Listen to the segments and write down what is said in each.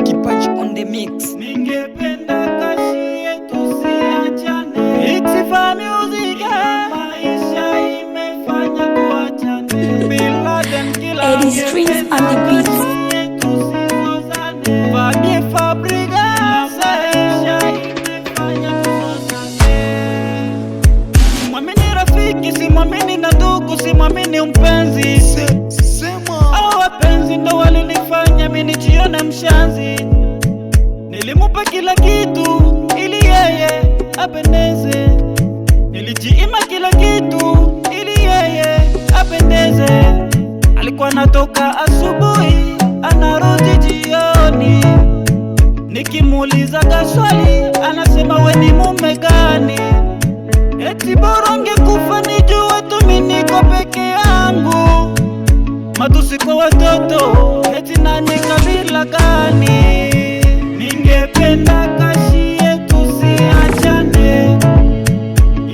Kipaji on the mix. Ningependa kazi yetu siachane. Ixifa Music, maisha imefanya tuachane. Bila dem kila Eddie Strings on the beat. Vadi Fabrica, maisha imefanya tuachane. Simwamini rafiki, simwamini na ndugu, simwamini mpenzi. Hao wapenzi ndo walinifanya mimi nijione mshanzi. Nilimupa kila kitu ili yeye apendeze. Nilijiima kila kitu ili yeye apendeze. Alikuwa anatoka asubuhi anarudi jioni. Nikimuuliza swali anasema we ni mume gani? Eti bora ungekufa nijue tu mimi niko peke yangu. Matusi kwa watoto, eti nani kabila gani? Ningependa kazi yetu siachane,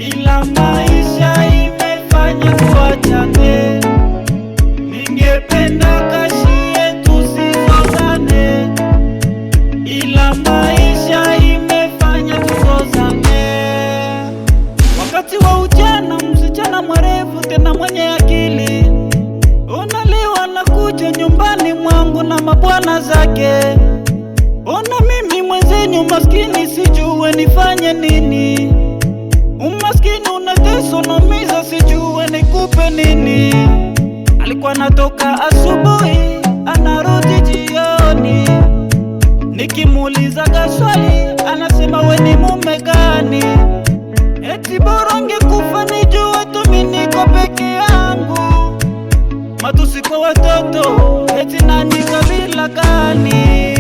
ila maisha imefanya tuachane. Ningependa kazi yetu sizozane, ila maisha imefanya tuzozane. Wakati wa ujana, msichana mwerevu tena mwenye akili, unaliwa na kuja nyumbani mwangu na mabwana zake. Ona mimi mwenzenyu maskini sijue nifanye nini. Umaskini unateso naumiza sijue nikupe nini. Alikuwa anatoka asubuhi anarudi jioni. Nikimuuliza swali anasema we ni mume gani? Eti bora ungekufa nijue tu mimi niko peke yangu. Matusi kwa watoto, eti nani kabila gani?